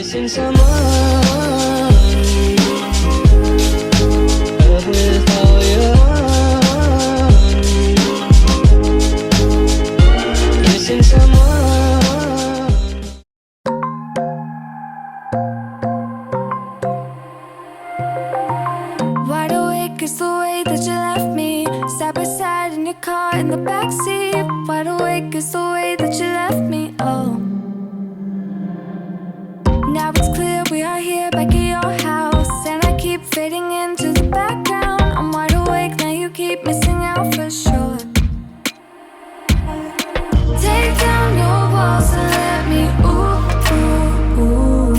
missing someone with all your missing someone. Wide awake is the way that you left me, side by side in your car in the backseat. Wide awake is the way that you left me. Oh, now it's clear we are here back at your house, and I keep fading into the background. I'm wide awake now, you keep missing out for sure. Take down your walls and let me ooh, ooh, ooh.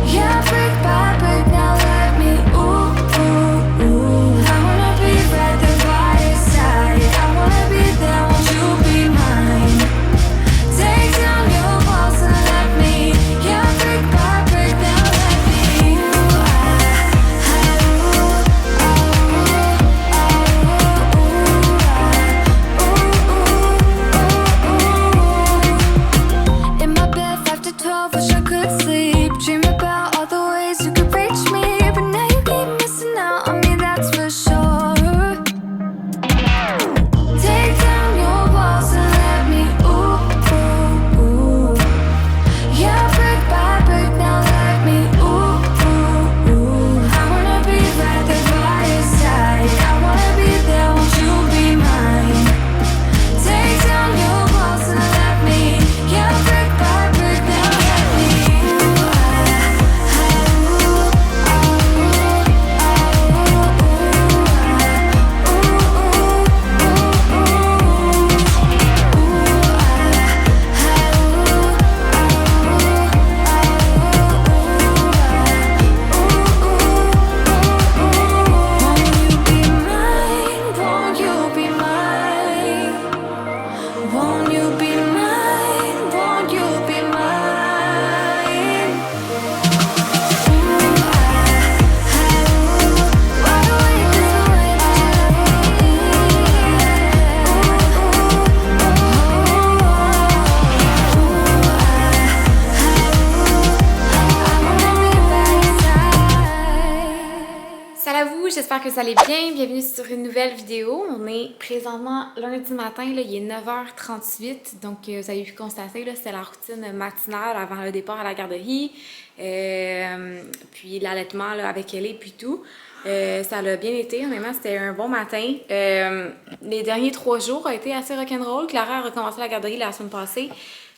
Yeah, brick by brick, now let me ooh, ooh, ooh. I wanna be right there by your side, I wanna be there, won't you be mine? Take down your walls and let me, yeah, brick by brick, now let me ooh, in my bed 5 to 12, wish I could sleep. Dream about all the ways you could reach me, but now you keep missing out on me, that's for sure. Take down your walls and let me ooh, ooh, ooh. Yeah, brick by brick, now let me ooh, ooh, ooh. I wanna be right there by your side, I wanna be there, won't you be mine? Take down your walls and let me, yeah, brick by brick, now let me won't you be mine? Won't you be mine? Won't you be mine? Wide awake is the way that you left me. Salut à vous, j'espère que vous allez bien. Bienvenue sur une nouvelle vidéo. On est présentement lundi matin, là, il est 9h38. Donc, vous avez pu constater, là, c'était la routine matinale avant le départ à la garderie. Puis l'allaitement là, avec elle puis tout. Ça l'a bien été, honnêtement, c'était un bon matin. Les derniers 3 jours ont été assez rock'n'roll. Clara a recommencé la garderie la semaine passée.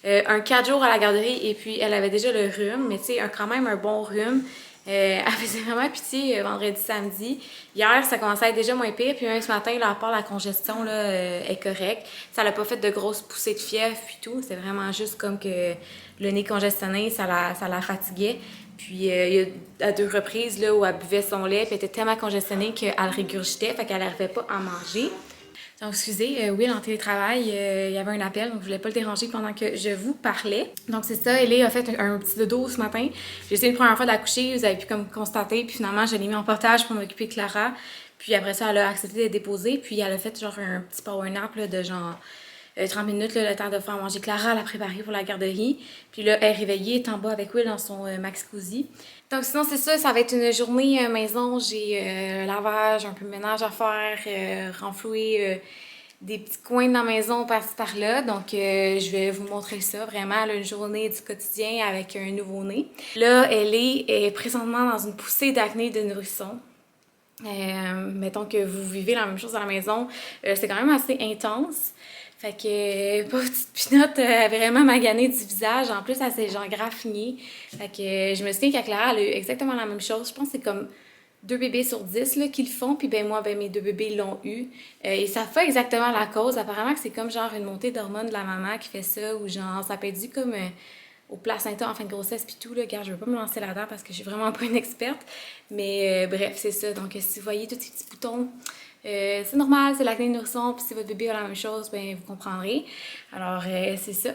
Un 4 jours à la garderie et puis elle avait déjà le rhume, mais tu sais, quand même un bon rhume. Elle faisait vraiment pitié vendredi, samedi. Hier, ça commençait à être déjà moins pire. Puis même ce matin, là, à part la congestion là, est correcte. Ça n'a pas fait de grosses poussées de fièvre puis tout. C'est vraiment juste comme que le nez congestionné, ça la fatiguait. Puis il y a à 2 reprises là, où elle buvait son lait, puis elle était tellement congestionnée qu'elle régurgitait, fait qu'elle n'arrivait pas à manger. Donc, excusez, Will en télétravail, il y avait un appel, donc je voulais pas le déranger pendant que je vous parlais. Donc, c'est ça, Ellie a fait un petit dodo ce matin. J'ai essayé une première fois de la coucher, vous avez pu comme constater, puis finalement, je l'ai mis en portage pour m'occuper de Clara. Puis après ça, elle a accepté d'être déposée, puis elle a fait genre un petit power nap là, de genre 30 minutes, là, le temps de faire manger Clara, la préparer pour la garderie. Puis là, elle est réveillée, elle est en bas avec Will dans son Max Cozy. Donc sinon, c'est ça va être une journée maison. J'ai lavage, un peu de ménage à faire, renflouer des petits coins de la maison par-ci par-là. Donc je vais vous montrer ça, vraiment, là, une journée du quotidien avec un nouveau-né. Là, elle est présentement dans une poussée d'acné de nourrisson. Mettons que vous vivez la même chose à la maison, c'est quand même assez intense. Fait que, pauvre petite pinotte, vraiment maganée du visage. En plus, elle s'est genre graffinée. Fait que, je me souviens qu'à Clara, elle a eu exactement la même chose. Je pense que c'est comme 2 bébés sur 10 là, qui le font. Puis ben moi, ben mes 2 bébés l'ont eu. Et ça fait exactement la cause. Apparemment que c'est comme genre une montée d'hormones de la maman qui fait ça. Ou genre, ça peut être dû comme au placenta en fin de grossesse puis tout. Là. Regarde, je veux pas me lancer là-dedans parce que je suis vraiment pas une experte. Mais bref, c'est ça. Donc, si vous voyez tous ces petits boutons... c'est normal, c'est l'acné de nourrisson, puis si votre bébé a la même chose, ben vous comprendrez. Alors, c'est ça.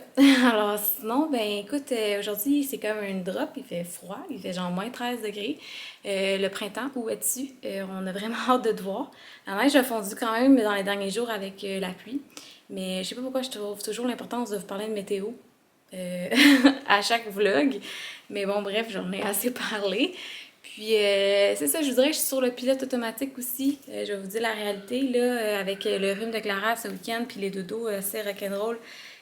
Alors, sinon, ben écoute, aujourd'hui, c'est comme une drop, il fait froid, il fait genre moins 13 degrés. Le printemps, où es-tu? On a vraiment hâte de te voir. La neige a fondu quand même dans les derniers jours avec la pluie, mais je sais pas pourquoi je trouve toujours l'importance de vous parler de météo. à chaque vlog. Mais bon, bref, j'en ai assez parlé. Puis c'est ça, je vous dirais que je suis sur le pilote automatique aussi. Je vais vous dire la réalité, là, avec le rhume de Clara ce week-end, puis les dodos, c'est rock'n'roll.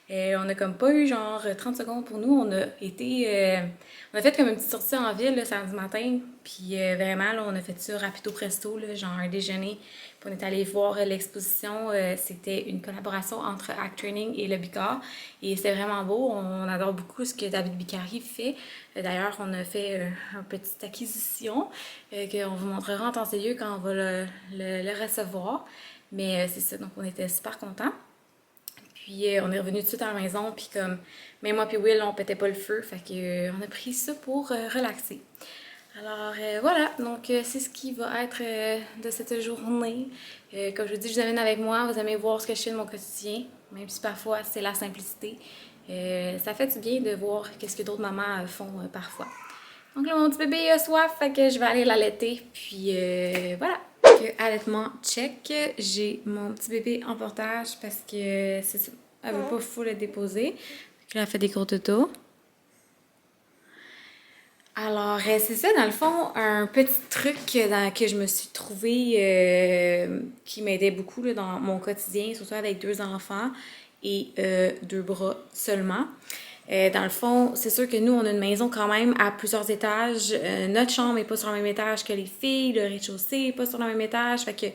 On a comme pas eu genre 30 secondes pour nous. On a fait comme une petite sortie en ville là, samedi matin. Puis vraiment, là, on a fait ça rapido presto, là, genre un déjeuner. Puis on est allé voir l'exposition. C'était une collaboration entre Act Training et le Bicard. Et c'était vraiment beau. On adore beaucoup ce que David Bicari fait. D'ailleurs, on a fait une petite acquisition qu'on vous montrera en temps et lieu quand on va le recevoir. Mais c'est ça, donc on était super contents. Puis on est revenu tout de suite à la maison, puis comme même moi puis Will, on pétait pas le feu, fait que on a pris ça pour relaxer. Alors voilà, donc c'est ce qui va être de cette journée. Comme je vous dis, je vous amène avec moi, vous aimez voir ce que je fais de mon quotidien, même si parfois c'est la simplicité. Ça fait du bien de voir qu'est-ce que d'autres mamans font parfois. Donc là, mon petit bébé a soif, fait que je vais aller l'allaiter, puis voilà. Allaitement check, j'ai mon petit bébé en portage parce que c'est ça, elle veut pas full le déposer. Elle a fait des gros totos. Alors c'est ça, dans le fond, un petit truc que je me suis trouvé qui m'aidait beaucoup là, dans mon quotidien, surtout avec 2 enfants et 2 bras seulement. Dans le fond, c'est sûr que nous, on a une maison quand même à plusieurs étages. Notre chambre n'est pas sur le même étage que les filles. Le rez-de-chaussée n'est pas sur le même étage. Fait que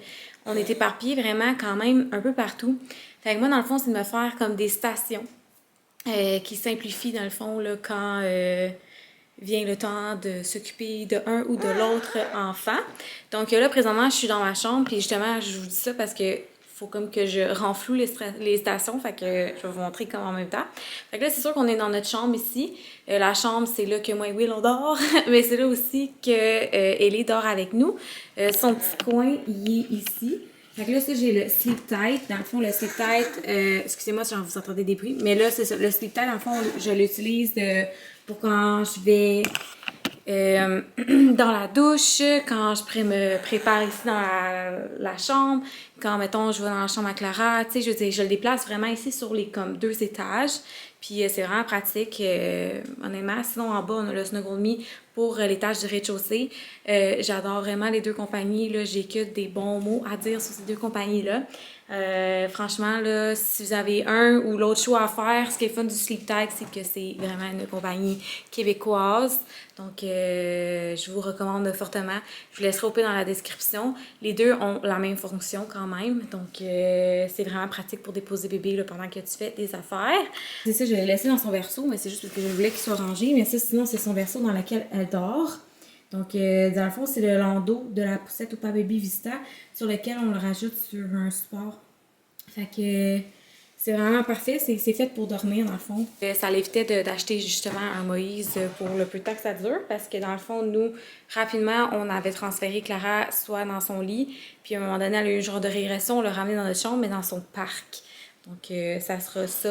on est éparpillés vraiment quand même un peu partout. Fait que moi, dans le fond, c'est de me faire comme des stations qui simplifient, dans le fond, là, quand vient le temps de s'occuper de un ou de l'autre enfant. Donc là, présentement, je suis dans ma chambre. Puis justement, je vous dis ça parce que faut comme que je renfloue les stations, fait que je vais vous montrer comme en même temps. Fait que là, c'est sûr qu'on est dans notre chambre ici. La chambre, c'est là que moi et Will, on dort, mais c'est là aussi que Ellie dort avec nous. Son petit coin, il est ici. Fait que là, ça, j'ai le sleep tight. Dans le fond, le sleep tight, excusez-moi si vous entendez des bruits, mais là, c'est ça. Le sleep tight, dans le fond, je l'utilise pour quand je vais dans la douche, quand je me prépare ici dans la chambre, quand, mettons, je vais dans la chambre à Clara, tu sais, je veux dire, je le déplace vraiment ici sur les, comme, 2 étages, puis c'est vraiment pratique, honnêtement. Sinon, en bas, on a le Snuggle Me pour l'étage du rez-de-chaussée. J'adore vraiment les 2 compagnies, là, j'ai que des bons mots à dire sur ces 2 compagnies-là. Franchement, là, si vous avez un ou l'autre choix à faire, ce qui est fun du Sleep Tight, c'est que c'est vraiment une compagnie québécoise. Donc, je vous recommande fortement. Je vous laisserai au pire dans la description. Les 2 ont la même fonction quand même. Donc, c'est vraiment pratique pour déposer bébé là, pendant que tu fais des affaires. C'est ça, je l'ai laissé dans son berceau, mais c'est juste parce que je voulais qu'il soit rangé. Mais ça, sinon, c'est son berceau dans lequel elle dort. Donc, dans le fond, c'est le landau de la poussette Opa Baby Vista sur lequel on le rajoute sur un support. Fait que c'est vraiment parfait. C'est fait pour dormir, dans le fond. Ça l'évitait d'acheter justement un Moïse pour le peu de temps que ça dure parce que dans le fond, nous, rapidement, on avait transféré Clara soit dans son lit, puis à un moment donné, elle a eu un genre de régression, on l'a ramenée dans notre chambre, mais dans son parc. Donc, ça sera ça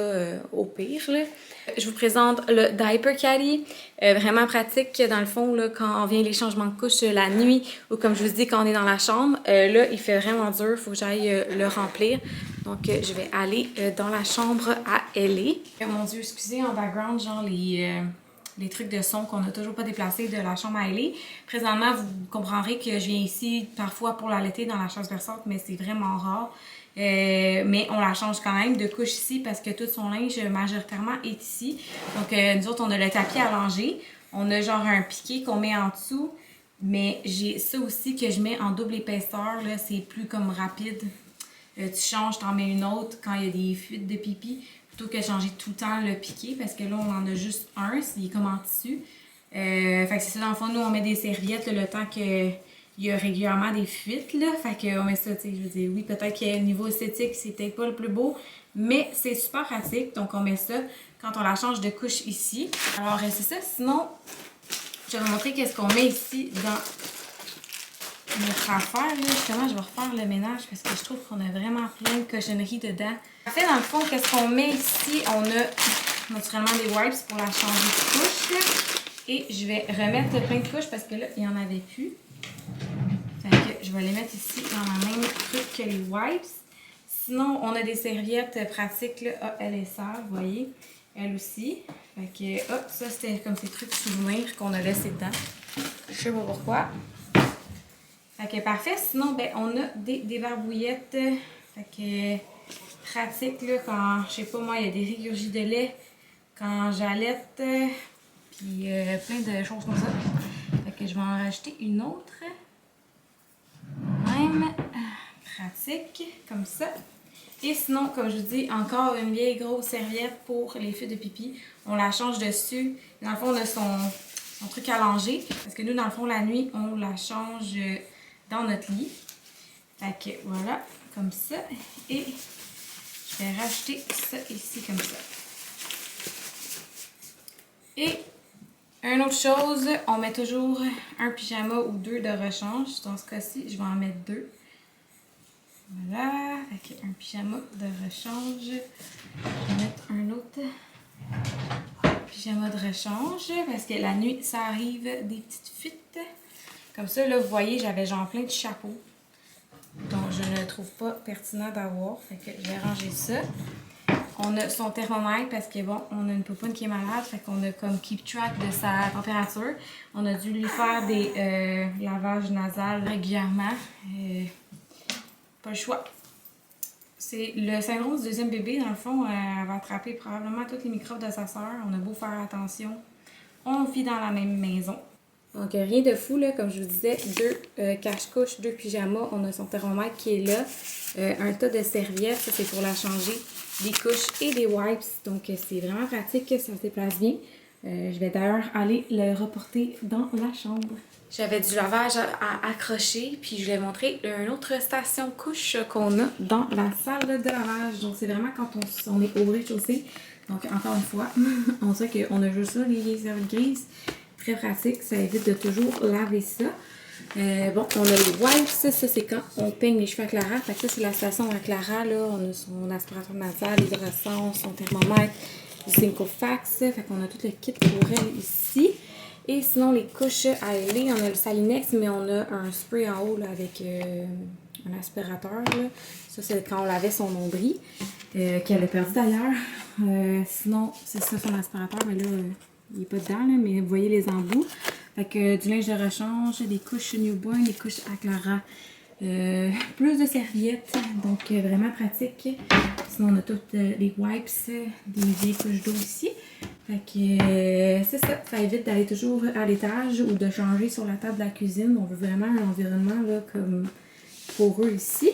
au pire, là. Je vous présente le Diaper Caddy. Vraiment pratique, dans le fond, là, quand on vient les changements de couche la nuit ou comme je vous dis, quand on est dans la chambre. Là, il fait vraiment dur. Il faut que j'aille le remplir. Donc, je vais aller dans la chambre à Ellie. Mon Dieu, excusez en background, genre les trucs de son qu'on n'a toujours pas déplacés de la chambre à Ellie. Présentement, vous comprendrez que je viens ici parfois pour l'allaiter dans la chaise berçante, mais c'est vraiment rare. Mais on la change quand même de couche ici parce que tout son linge majoritairement est ici. Donc nous autres on a le tapis à langer, on a genre un piqué qu'on met en dessous, mais j'ai ça aussi que je mets en double épaisseur, là c'est plus comme rapide. Tu changes, t'en mets une autre quand il y a des fuites de pipi plutôt que changer tout le temps le piqué parce que là on en a juste un, il est comme en tissu. Fait que c'est ça, dans le fond nous on met des serviettes là, le temps que il y a régulièrement des fuites, là. Fait qu'on met ça, tu sais, je veux dire, oui, peut-être que niveau esthétique, c'est peut-être pas le plus beau, mais c'est super pratique. Donc, on met ça quand on la change de couche ici. Alors, c'est ça. Sinon, je vais vous montrer qu'est-ce qu'on met ici dans notre affaire, là. Justement, je vais refaire le ménage parce que je trouve qu'on a vraiment plein de cochonneries dedans. En fait, dans le fond, qu'est-ce qu'on met ici? On a naturellement des wipes pour la changer de couche, là. Et je vais remettre plein de couches parce que là, il n'y en avait plus. Fait que je vais les mettre ici dans la même truc que les wipes. Sinon, on a des serviettes pratiques. Là. Ah, elle est sale, vous voyez. Elle aussi. Fait que, hop, ça c'était comme ces trucs souvenirs qu'on a laissés dedans. Je sais pas pourquoi. Fait que parfait. Sinon, ben, on a des barbouillettes. Fait que pratique là, quand, je sais pas moi, il y a des régurgies de lait, quand j'allaite, puis plein de choses comme ça. Fait que je vais en rajouter une autre. Même pratique, comme ça. Et sinon, comme je vous dis, encore une vieille grosse serviette pour les fuites de pipi. On la change dessus. Dans le fond, on a son truc à langer. Parce que nous, dans le fond, la nuit, on la change dans notre lit. Fait que voilà, comme ça. Et je vais rajouter ça ici, comme ça. Et une autre chose, on met toujours un pyjama ou deux de rechange. Dans ce cas-ci, je vais en mettre deux. Voilà, avec un pyjama de rechange. Je vais mettre un autre pyjama de rechange parce que la nuit, ça arrive des petites fuites. Comme ça, là, vous voyez, j'avais genre plein de chapeaux. Donc, je ne trouve pas pertinent d'avoir. Fait que je vais ranger ça. On a son thermomètre parce que bon, on a une poupoune qui est malade. Fait qu'on a comme keep track de sa température. On a dû lui faire des lavages nasales régulièrement. Pas le choix. C'est le syndrome du deuxième bébé, dans le fond, elle va attraper probablement tous les microbes de sa sœur. On a beau faire attention. On vit dans la même maison. Donc rien de fou, là, comme je vous disais, deux cache-couches, deux pyjamas. On a son thermomètre qui est là. Un tas de serviettes, ça c'est pour la changer. Des couches et des wipes. Donc c'est vraiment pratique, ça se déplace bien. Je vais d'ailleurs aller le reporter dans la chambre. J'avais du lavage à accrocher, puis je vais montrer une autre station couche qu'on a dans la salle de lavage. Donc c'est vraiment quand on est au rez-de-chaussée. Donc encore une fois, on sait qu'on a juste ça, les serviettes grises. Très pratique, ça évite de toujours laver ça. Bon, on a les wipes, ça c'est quand on peigne les cheveux à Clara. Fait que ça c'est la station à Clara, là. On a son aspirateur nasal, l'hydrosens, son thermomètre, du Syncofax. Fait qu'on a tout le kit pour elle ici. Et sinon, les couches à ailer, on a le Salinex, mais on a un spray en haut là, avec un aspirateur. Là. Ça, c'est quand on lavait son nombril, qu'elle a perdu d'ailleurs. Sinon, c'est ça son aspirateur, mais là, il n'est pas dedans, là, mais vous voyez les embouts. Fait que du linge de rechange, des couches newborn, des couches à Clara. Plus de serviettes, donc vraiment pratique. Sinon, on a toutes les wipes, des vieilles couches d'eau ici. Fait que c'est ça, ça évite d'aller toujours à l'étage ou de changer sur la table de la cuisine. On veut vraiment un environnement là, comme pour eux ici.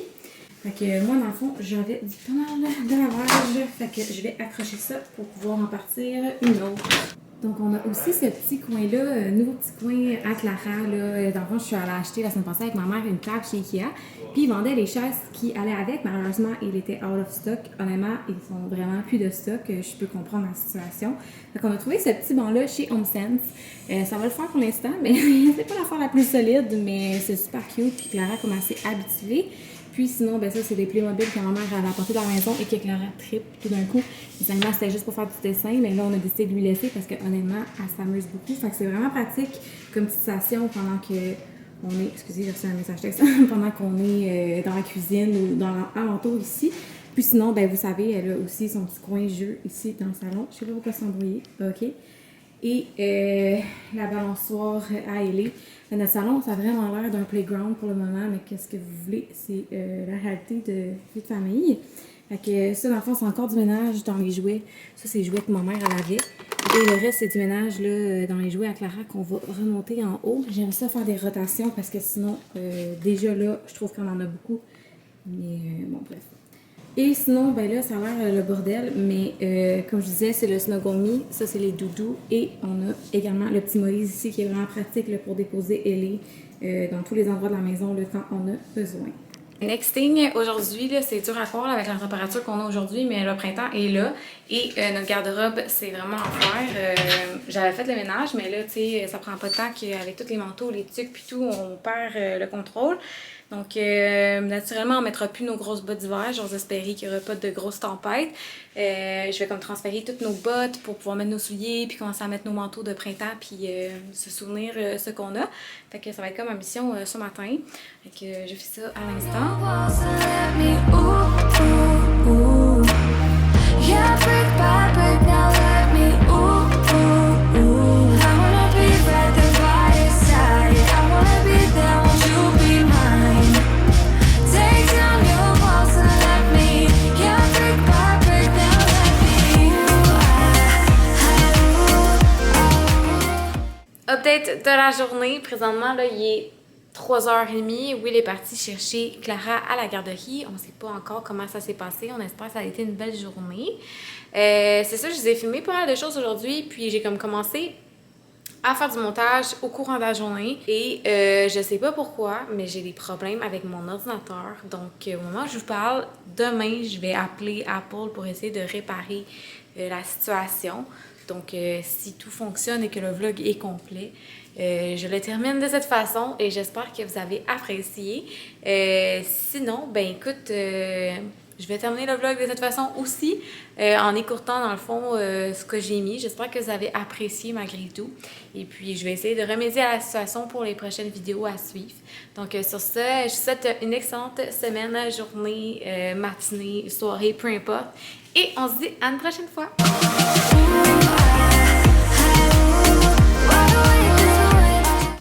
Fait que moi, dans le fond, j'avais du panel de lavage. Fait que je vais accrocher ça pour pouvoir en partir une autre. Donc, on a aussi ce petit coin-là, nouveau petit coin à Clara. Là. Dans le fond, je suis allée acheter la semaine passée avec ma mère une table chez Ikea. Puis, ils vendaient les chaises qui allaient avec. Malheureusement, il était out of stock. Honnêtement, ils sont vraiment plus de stock. Je peux comprendre la situation. Donc, on a trouvé ce petit banc-là chez HomeSense. Ça va le faire pour l'instant, mais c'est pas l'affaire la plus solide, mais c'est super cute. Puis, Clara comme assez habituée. Puis sinon, ben ça, c'est des Playmobil que ma mère avait apporté dans la maison et que Clara tripe tout d'un coup. Initialement, c'était juste pour faire du dessin, mais là, on a décidé de lui laisser parce que honnêtement, elle s'amuse beaucoup. Fait que c'est vraiment pratique comme petite station pendant que on est... Excusez, j'ai reçu un message texte. Pendant qu'on est dans la cuisine ou dans l'alentour ici. Puis sinon, ben vous savez, elle a aussi son petit coin jeu ici dans le salon. Je sais pas pourquoi s'embrouiller. OK. Et la balançoire à ailer. Notre salon, ça a vraiment l'air d'un playground pour le moment, mais qu'est-ce que vous voulez? C'est la réalité de vie de famille. Fait que ça, dans le fond, c'est encore du ménage dans les jouets. Ça, c'est les jouets que ma mère elle avait. Et le reste, c'est du ménage là, dans les jouets à Clara qu'on va remonter en haut. J'aime ça faire des rotations parce que sinon, déjà là, je trouve qu'on en a beaucoup. Mais bon, bref. Et sinon, ben là, ça a l'air le bordel, mais comme je disais, c'est le Snuggle Me, ça c'est les doudous, et on a également le petit Moïse ici qui est vraiment pratique là, pour déposer Ellie dans tous les endroits de la maison là, quand on a besoin. Next thing, aujourd'hui, là, c'est dur à croire là, avec la température qu'on a aujourd'hui, mais le printemps est là et notre garde-robe, c'est vraiment en faire. J'avais fait le ménage, mais là, tu sais, ça prend pas de temps qu'avec tous les manteaux, les tucs puis tout, on perd le contrôle. Donc, naturellement, on ne mettra plus nos grosses bottes d'hiver. J'ose espérer qu'il n'y aura pas de grosses tempêtes. Je vais comme transférer toutes nos bottes pour pouvoir mettre nos souliers, puis commencer à mettre nos manteaux de printemps, puis se souvenir ce qu'on a. Fait que ça va être comme ma mission ce matin. Fait que je fais ça à l'instant. Yeah, brick by brick, now let me ooh. Update de la journée. Présentement, là, il est 3h30. Will est parti chercher Clara à la garderie. On ne sait pas encore comment ça s'est passé. On espère que ça a été une belle journée. C'est ça, je vous ai filmé pas mal de choses aujourd'hui. Puis j'ai comme commencé à faire du montage au courant de la journée. Et je sais pas pourquoi, mais j'ai des problèmes avec mon ordinateur. Donc, au moment où je vous parle, demain, je vais appeler Apple pour essayer de réparer la situation. Donc, si tout fonctionne et que le vlog est complet, je le termine de cette façon et j'espère que vous avez apprécié. Sinon, ben écoute, je vais terminer le vlog de cette façon aussi, en écourtant dans le fond ce que j'ai mis. J'espère que vous avez apprécié malgré tout. Et puis, je vais essayer de remédier à la situation pour les prochaines vidéos à suivre. Donc, sur ce, je vous souhaite une excellente semaine, journée, matinée, soirée, peu importe. Et on se dit à une prochaine fois.